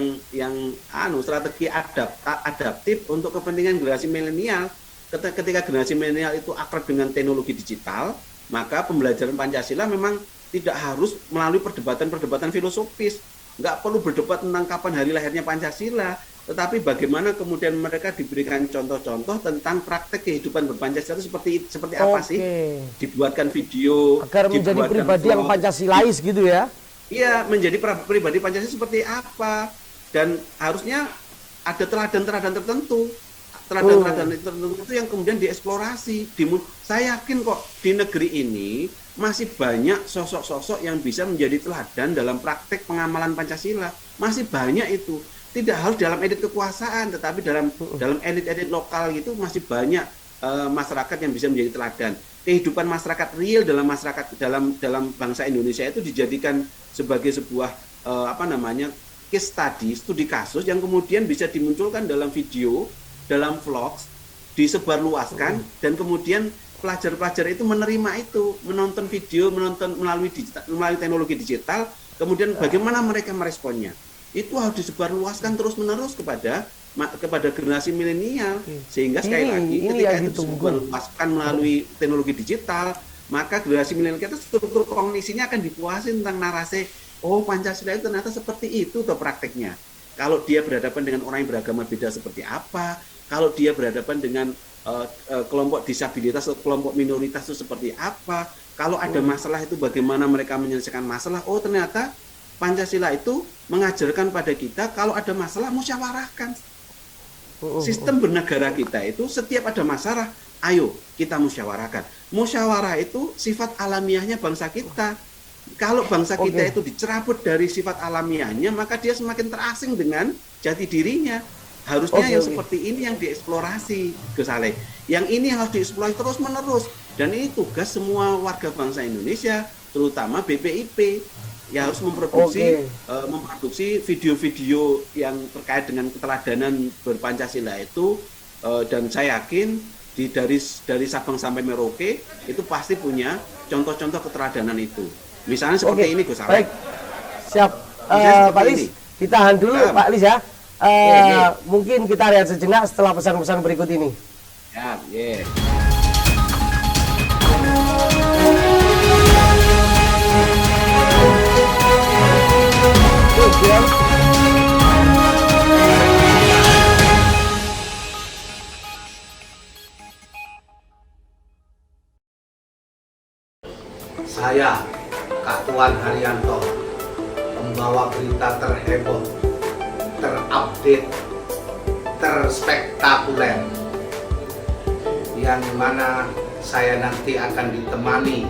adaptif untuk kepentingan generasi milenial. Ketika generasi milenial itu akrab dengan teknologi digital, maka pembelajaran Pancasila memang tidak harus melalui perdebatan-perdebatan filosofis. Nggak perlu berdebat tentang kapan hari lahirnya Pancasila, tetapi bagaimana kemudian mereka diberikan contoh-contoh tentang praktek kehidupan berpancasila itu seperti apa sih? Dibuatkan video, agar menjadi pribadi yang Pancasilais gitu ya? Iya, menjadi pribadi Pancasila seperti apa, dan harusnya ada teladan-teladan tertentu. Teladan-teladan tertentu itu yang kemudian dieksplorasi. Saya yakin kok di negeri ini masih banyak sosok-sosok yang bisa menjadi teladan dalam praktek pengamalan Pancasila. Masih banyak itu. Tidak harus dalam elit kekuasaan, tetapi dalam elit-elit lokal gitu masih banyak masyarakat yang bisa menjadi teladan. Kehidupan masyarakat real dalam bangsa Indonesia itu dijadikan sebagai sebuah case study, studi kasus yang kemudian bisa dimunculkan dalam video, dalam vlogs, disebarluaskan, dan kemudian pelajar-pelajar itu menerima itu, menonton video, menonton melalui teknologi digital, kemudian bagaimana mereka meresponnya. Itu harus disebarluaskan terus-menerus kepada generasi milenial, sehingga sekali lagi ketika itu disebarluaskan melalui teknologi digital, maka generasi milenial kita struktur kognisinya akan dipuasin tentang narasi, oh Pancasila itu ternyata seperti itu tuh prakteknya. Kalau dia berhadapan dengan orang yang beragama beda seperti apa, kalau dia berhadapan dengan kelompok disabilitas atau kelompok minoritas itu seperti apa, kalau ada masalah itu bagaimana mereka menyelesaikan masalah. Oh ternyata Pancasila itu mengajarkan pada kita kalau ada masalah musyawarahkan. Sistem bernegara kita itu setiap ada masalah, ayo kita musyawarahkan. Musyawarah itu sifat alamiahnya bangsa kita. Kalau bangsa kita itu dicerabut dari sifat alamiahnya, maka dia semakin terasing dengan jati dirinya. Harusnya yang seperti ini yang dieksplorasi, Gus Saleh. Yang ini harus dieksplorasi terus-menerus. Dan ini tugas semua warga bangsa Indonesia, terutama BPIP, yang harus memproduksi video-video yang terkait dengan keteladanan berpancasila itu. Dan saya yakin dari Sabang sampai Merauke itu pasti punya contoh-contoh keteladanan itu. Misalnya seperti ini, Gus Saleh. Baik, siap. Pak Lis, ditahan dulu Pak Lis ya. Mungkin kita lihat sejenak setelah pesan-pesan berikut ini. Ya, yeah. Saya, Kak Tuan Haryanto, membawa berita terheboh, terupdate, terspektakuler, yang mana saya nanti akan ditemani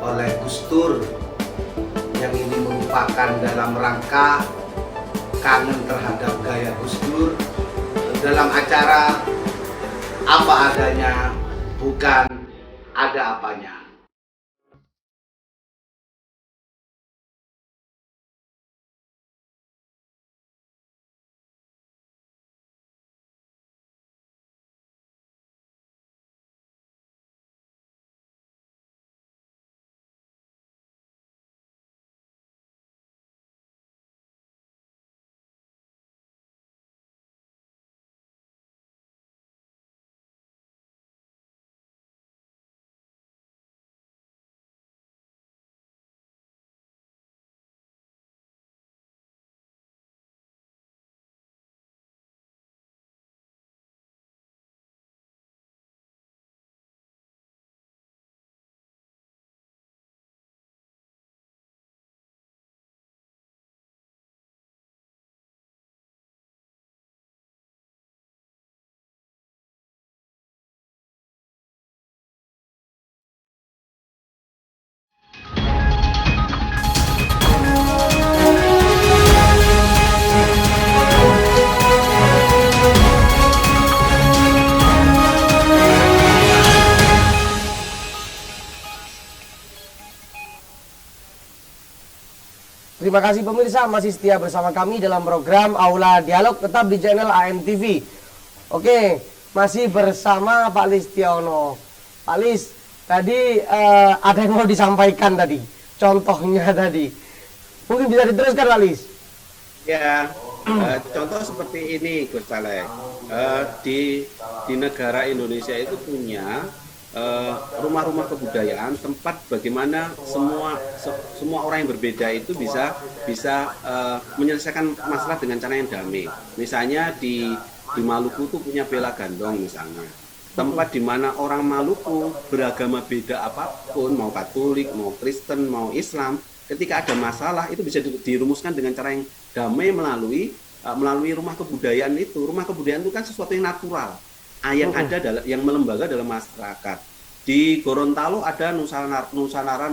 oleh Gus Dur, yang ini merupakan dalam rangka kangen terhadap gaya Gus Dur dalam acara apa adanya, bukan ada apanya. Terima kasih pemirsa masih setia bersama kami dalam program Aula Dialog, tetap di channel ANTV. Oke, masih bersama Pak Listiono. Pak Lis, tadi ada yang mau disampaikan tadi, contohnya tadi. Mungkin bisa diteruskan Pak Lis? Ya, contoh seperti ini Gus Saleh. Di negara Indonesia itu punya rumah-rumah kebudayaan, tempat bagaimana semua orang yang berbeda itu bisa menyelesaikan masalah dengan cara yang damai. Misalnya di Maluku tuh punya Bela Gandong misalnya. Tempat di mana orang Maluku beragama beda apapun, mau Katolik, mau Kristen, mau Islam, ketika ada masalah itu bisa dirumuskan dengan cara yang damai melalui rumah kebudayaan itu. Rumah kebudayaan itu kan sesuatu yang natural, yang ada yang melembaga dalam masyarakat. Di Gorontalo ada Nusarara,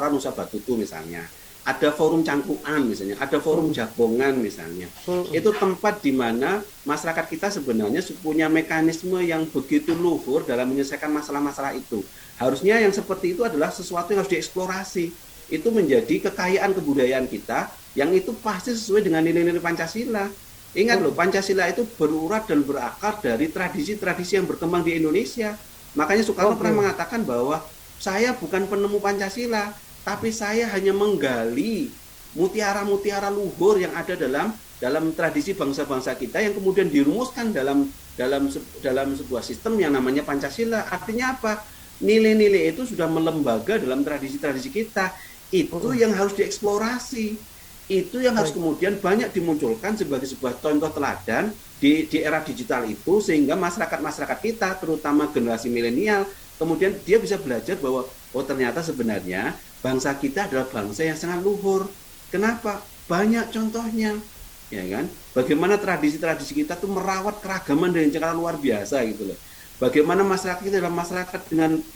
Nusa Batutu misalnya. Ada forum cangkuan misalnya, ada forum jagongan misalnya. Itu tempat di mana masyarakat kita sebenarnya punya mekanisme yang begitu luhur dalam menyelesaikan masalah-masalah itu. Harusnya yang seperti itu adalah sesuatu yang harus dieksplorasi. Itu menjadi kekayaan kebudayaan kita yang itu pasti sesuai dengan nilai-nilai Pancasila. Ingat loh, Pancasila itu berurat dan berakar dari tradisi-tradisi yang berkembang di Indonesia. Makanya Soekarno pernah mengatakan bahwa saya bukan penemu Pancasila, tapi saya hanya menggali mutiara-mutiara luhur yang ada dalam tradisi bangsa-bangsa kita yang kemudian dirumuskan dalam sebuah sistem yang namanya Pancasila. Artinya apa? Nilai-nilai itu sudah melembaga dalam tradisi-tradisi kita. Itu yang harus dieksplorasi. Itu yang harus kemudian banyak dimunculkan sebagai sebuah contoh teladan di era digital itu, sehingga masyarakat kita, terutama generasi milenial, kemudian dia bisa belajar bahwa ternyata sebenarnya bangsa kita adalah bangsa yang sangat luhur. Kenapa? Banyak contohnya, ya kan? Bagaimana tradisi-tradisi kita tuh merawat keragaman dengan cara luar biasa gitu loh. Bagaimana masyarakat kita adalah masyarakat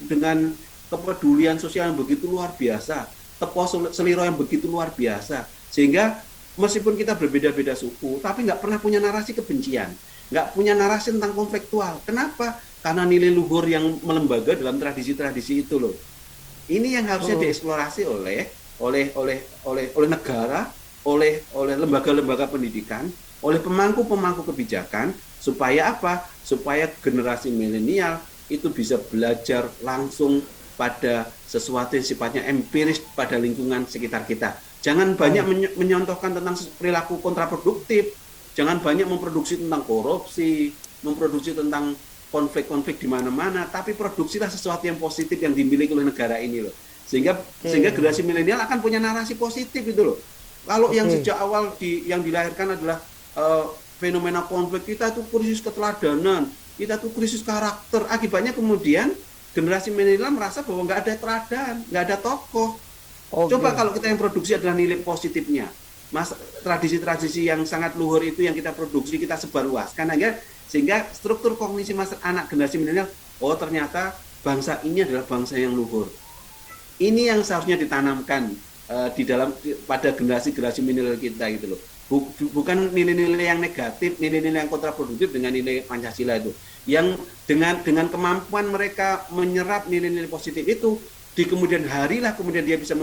dengan kepedulian sosial yang begitu luar biasa, tepo seliro yang begitu luar biasa, sehingga meskipun kita berbeda-beda suku, tapi nggak pernah punya narasi kebencian, nggak punya narasi tentang konfliktual. Kenapa? Karena nilai luhur yang melembaga dalam tradisi-tradisi itu loh. Ini yang harusnya dieksplorasi oleh negara, oleh lembaga-lembaga pendidikan, oleh pemangku-pemangku kebijakan, supaya apa? Supaya generasi milenial itu bisa belajar langsung pada sesuatu yang sifatnya empiris pada lingkungan sekitar kita. Jangan banyak menyontohkan tentang perilaku kontraproduktif, jangan banyak memproduksi tentang korupsi, memproduksi tentang konflik-konflik di mana-mana, tapi produksilah sesuatu yang positif yang dimiliki oleh negara ini loh. Sehingga generasi milenial akan punya narasi positif itu loh. Kalau yang sejak awal yang dilahirkan adalah fenomena konflik, kita tuh krisis keteladanan, kita tuh krisis karakter. Akibatnya kemudian generasi milenial merasa bahwa nggak ada teladan, nggak ada tokoh. Coba kalau kita yang produksi adalah nilai positifnya, tradisi-tradisi yang sangat luhur itu yang kita produksi, kita sebarluaskan aja, sehingga struktur kognisi anak generasi milenial, ternyata bangsa ini adalah bangsa yang luhur. Ini yang seharusnya ditanamkan pada generasi milenial kita gitu loh. Bukan nilai-nilai yang negatif, nilai-nilai yang kontraproduktif dengan nilai Pancasila itu. Yang dengan kemampuan mereka menyerap nilai-nilai positif itu, di kemudian harilah kemudian dia bisa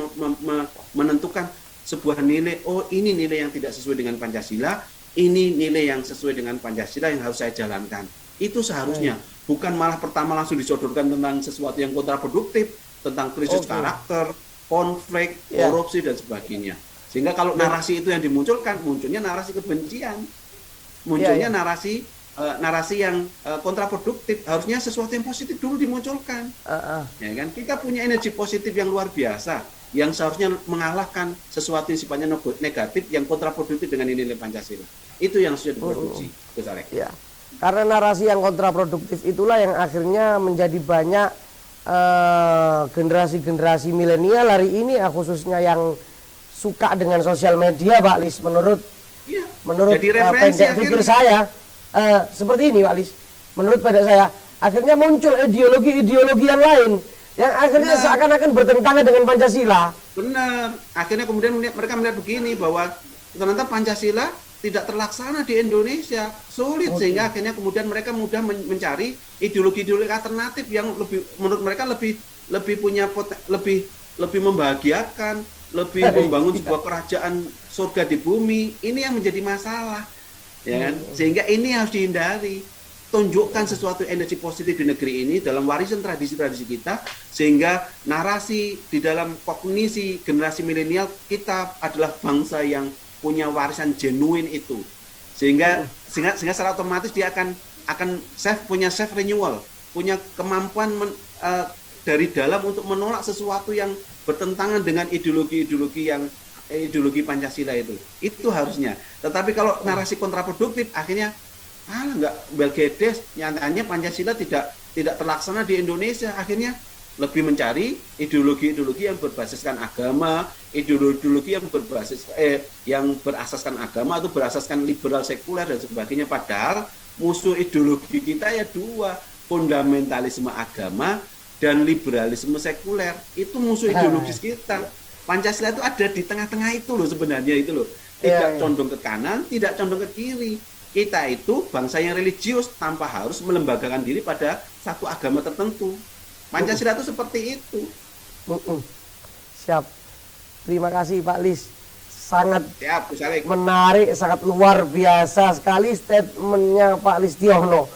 menentukan sebuah nilai, ini nilai yang tidak sesuai dengan Pancasila, ini nilai yang sesuai dengan Pancasila yang harus saya jalankan. Itu seharusnya, bukan malah pertama langsung disodorkan tentang sesuatu yang kontraproduktif, tentang krisis karakter, konflik, korupsi, dan sebagainya. Sehingga kalau narasi itu yang dimunculkan, munculnya narasi kebencian, munculnya narasi yang kontraproduktif. Harusnya sesuatu yang positif dulu dimunculkan. Ya kan? Kita punya energi positif yang luar biasa, yang seharusnya mengalahkan sesuatu yang sifatnya negatif, yang kontraproduktif dengan nilai Pancasila. Itu yang sudah diproduksi. Ya. Karena narasi yang kontraproduktif itulah yang akhirnya menjadi banyak generasi-generasi milenial hari ini, khususnya yang suka dengan sosial media, Pak Lis. Menurut pendek pikir saya seperti ini, Pak Lis. Menurut pendek saya, akhirnya muncul ideologi-ideologi yang lain yang akhirnya seakan-akan bertentangan dengan Pancasila. Benar. Akhirnya kemudian mereka melihat begini, bahwa ternyata Pancasila tidak terlaksana di Indonesia, sulit, sehingga akhirnya kemudian mereka mudah mencari ideologi-ideologi alternatif yang menurut mereka lebih membahagiakan, lebih membangun sebuah kerajaan surga di bumi. Ini yang menjadi masalah, ya kan? Sehingga ini harus dihindari. Tunjukkan sesuatu energi positif di negeri ini dalam warisan tradisi-tradisi kita, sehingga narasi di dalam kognisi generasi milenial kita adalah bangsa yang punya warisan genuine itu, sehingga secara otomatis dia akan punya self renewal, punya kemampuan dari dalam untuk menolak sesuatu yang bertentangan dengan ideologi Pancasila itu harusnya. Tetapi kalau narasi kontraproduktif akhirnya nggak Belgedes, nyatanya Pancasila tidak terlaksana di Indonesia, akhirnya lebih mencari ideologi yang berbasiskan agama, ideologi yang berasaskan agama atau berasaskan liberal sekuler dan sebagainya. Padahal musuh ideologi kita ya dua, fundamentalisme agama dan liberalisme sekuler. Itu musuh ideologis kita. Pancasila itu ada di tengah-tengah itu loh sebenarnya itu loh. Tidak condong ke kanan, tidak condong ke kiri. Kita itu bangsa yang religius tanpa harus melembagakan diri pada satu agama tertentu. Pancasila itu seperti itu. Siap. Terima kasih Pak Lis. Sangat Siap, menarik, sangat luar biasa sekali statementnya Pak Listiono.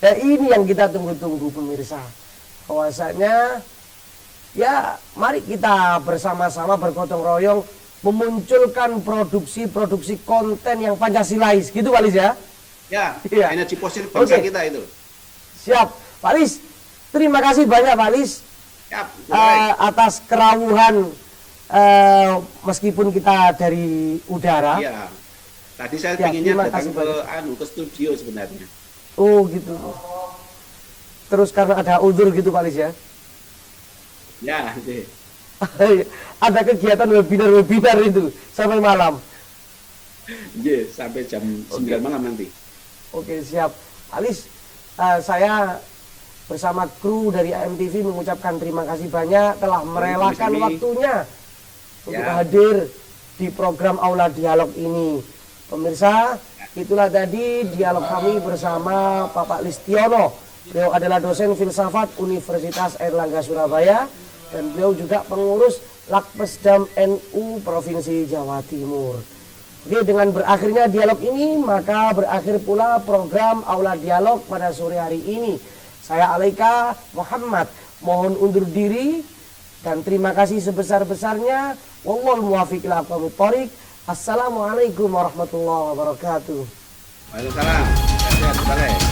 Ya ini yang kita tunggu-tunggu pemirsa. Bahwasanya ya mari kita bersama-sama bergotong royong memunculkan produksi konten yang Pancasilais, gitu Pak Lis ya? Ya, iya. Energi positif bangsa kita itu. Siap, Pak Lis. Terima kasih banyak Pak Lis. Siap, atas kerawuhan meskipun kita dari udara. Iya. Tadi saya Ya, pinginnya terima datang kasih ke studio sebenarnya. Oh gitu. Terus karena ada uzur gitu Pak Lis ya? Ya, gitu. Ada kegiatan webinar itu sampai malam. Iya, sampai jam 9 malam nanti. Oke, siap. Alis, saya bersama kru dari AMTV mengucapkan terima kasih banyak telah merelakan waktunya untuk hadir di program Aula Dialog ini. Pemirsa, itulah tadi dialog kami bersama Bapak Listiono. Beliau adalah dosen filsafat Universitas Airlangga Surabaya dan beliau juga pengurus Lakpesdam NU Provinsi Jawa Timur. Oke, dengan berakhirnya dialog ini, maka berakhir pula program Aula Dialog pada sore hari ini. Saya Alaika Muhammad, mohon undur diri dan terima kasih sebesar-besarnya. Wallahul muwaffiq ila aqwamit thoriq. Assalamualaikum warahmatullahi wabarakatuh. Waalaikumsalam. Sehat-sehat.